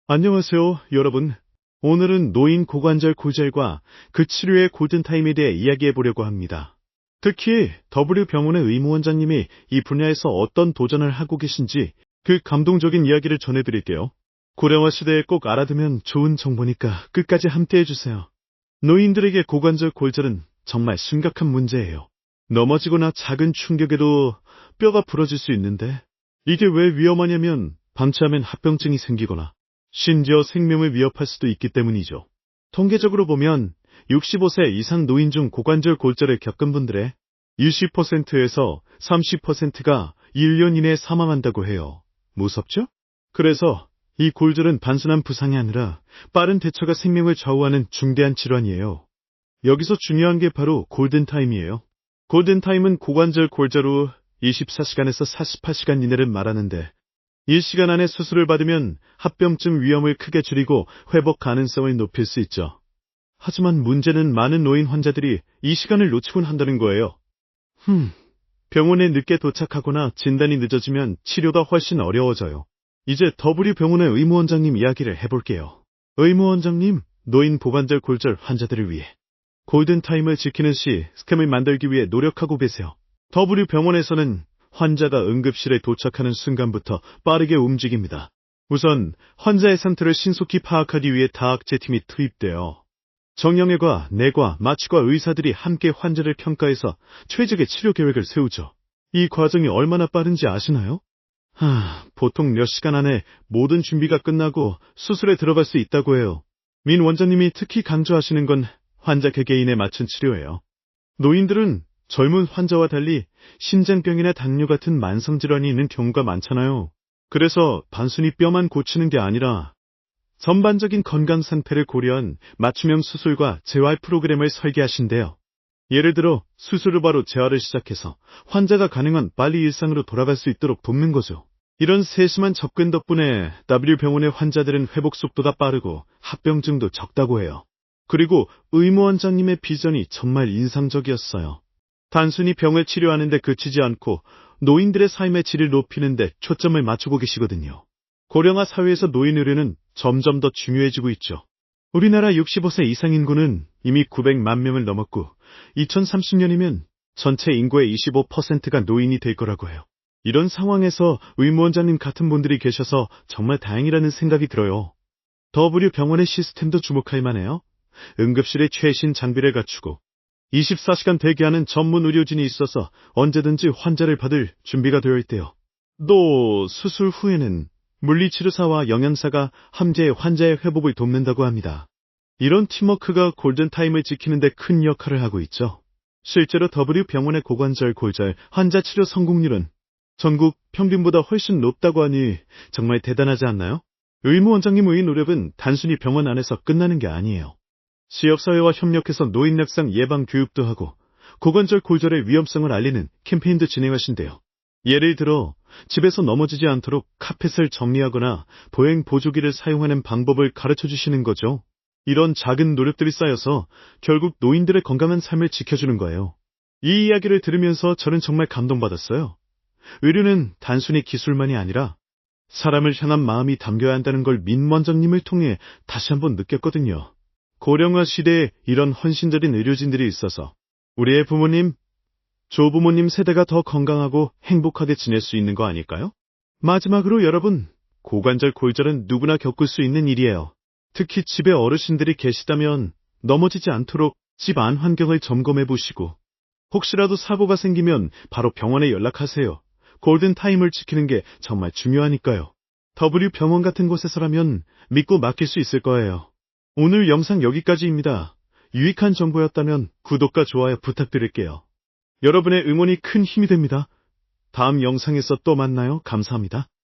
안녕하세요, 여러분. 오늘은 노인 고관절 골절과 그 치료의 골든타임에 대해 이야기해 보려고 합니다. 특히 W병원의 의무원장님이 이 분야에서 어떤 도전을 하고 계신지 그 감동적인 이야기를 전해드릴게요. 고령화 시대에 꼭 알아두면 좋은 정보니까 끝까지 함께 해주세요. 노인들에게 고관절 골절은 정말 심각한 문제예요. 넘어지거나 작은 충격에도 뼈가 부러질 수 있는데 이게 왜 위험하냐면 방치하면 합병증이 생기거나 심지어 생명을 위협할 수도 있기 때문이죠. 통계적으로 보면 65세 이상 노인 중 고관절 골절을 겪은 분들의 20%에서 30%가 1년 이내에 사망한다고 해요. 무섭죠? 그래서 이 골절은 단순한 부상이 아니라 빠른 대처가 생명을 좌우하는 중대한 질환이에요. 여기서 중요한 게 바로 골든타임이에요. 골든타임은 고관절 골절 후 24시간에서 48시간 이내를 말하는데 이 시간 안에 수술을 받으면 합병증 위험을 크게 줄이고 회복 가능성을 높일 수 있죠. 하지만 문제는 많은 노인 환자들이 이 시간을 놓치곤 한다는 거예요. 병원에 늦게 도착하거나 진단이 늦어지면 치료가 훨씬 어려워져요. 이제 W병원의 의무원장님 이야기를 해볼게요. 의무원장님, 노인 고관절 골절 환자들을 위해 골든타임을 지키는 시스템을 만들기 위해 노력하고 계세요. W병원에서는 환자가 응급실에 도착하는 순간부터 빠르게 움직입니다. 우선 환자의 상태를 신속히 파악하기 위해 다학제팀이 투입되어 정형외과, 내과, 마취과 의사들이 함께 환자를 평가해서 최적의 치료 계획을 세우죠. 이 과정이 얼마나 빠른지 아시나요? 보통 몇 시간 안에 모든 준비가 끝나고 수술에 들어갈 수 있다고 해요. 민 원장님이 특히 강조하시는 건 환자 개개인에 맞춘 치료예요. 노인들은 젊은 환자와 달리 심장병이나 당뇨 같은 만성질환이 있는 경우가 많잖아요. 그래서 단순히 뼈만 고치는 게 아니라 전반적인 건강 상태를 고려한 맞춤형 수술과 재활 프로그램을 설계하신대요. 예를 들어 수술 후 바로 재활을 시작해서 환자가 가능한 빨리 일상으로 돌아갈 수 있도록 돕는 거죠. 이런 세심한 접근 덕분에 W병원의 환자들은 회복 속도가 빠르고 합병증도 적다고 해요. 그리고 의무원장님의 비전이 정말 인상적이었어요. 단순히 병을 치료하는 데 그치지 않고 노인들의 삶의 질을 높이는 데 초점을 맞추고 계시거든요. 고령화 사회에서 노인 의료는 점점 더 중요해지고 있죠. 우리나라 65세 이상 인구는 이미 900만 명을 넘었고 2030년이면 전체 인구의 25%가 노인이 될 거라고 해요. 이런 상황에서 의무원장님 같은 분들이 계셔서 정말 다행이라는 생각이 들어요. W병원의 시스템도 주목할 만해요. 응급실에 최신 장비를 갖추고 24시간 대기하는 전문 의료진이 있어서 언제든지 환자를 받을 준비가 되어 있대요. 또 수술 후에는 물리치료사와 영양사가 함께 환자의 회복을 돕는다고 합니다. 이런 팀워크가 골든타임을 지키는 데 큰 역할을 하고 있죠. 실제로 W병원의 고관절 골절 환자 치료 성공률은 전국 평균보다 훨씬 높다고 하니 정말 대단하지 않나요? 의무원장님의 노력은 단순히 병원 안에서 끝나는 게 아니에요. 지역사회와 협력해서 노인 낙상 예방 교육도 하고 고관절 골절의 위험성을 알리는 캠페인도 진행하신대요. 예를 들어 집에서 넘어지지 않도록 카펫을 정리하거나 보행 보조기를 사용하는 방법을 가르쳐 주시는 거죠. 이런 작은 노력들이 쌓여서 결국 노인들의 건강한 삶을 지켜주는 거예요. 이 이야기를 들으면서 저는 정말 감동받았어요. 의료는 단순히 기술만이 아니라 사람을 향한 마음이 담겨야 한다는 걸 민 원장님을 통해 다시 한번 느꼈거든요. 고령화 시대에 이런 헌신적인 의료진들이 있어서 우리의 부모님, 조부모님 세대가 더 건강하고 행복하게 지낼 수 있는 거 아닐까요? 마지막으로 여러분, 고관절 골절은 누구나 겪을 수 있는 일이에요. 특히 집에 어르신들이 계시다면 넘어지지 않도록 집 안 환경을 점검해 보시고 혹시라도 사고가 생기면 바로 병원에 연락하세요. 골든타임을 지키는 게 정말 중요하니까요. W병원 같은 곳에서라면 믿고 맡길 수 있을 거예요. 오늘 영상 여기까지입니다. 유익한 정보였다면 구독과 좋아요 부탁드릴게요. 여러분의 응원이 큰 힘이 됩니다. 다음 영상에서 또 만나요. 감사합니다.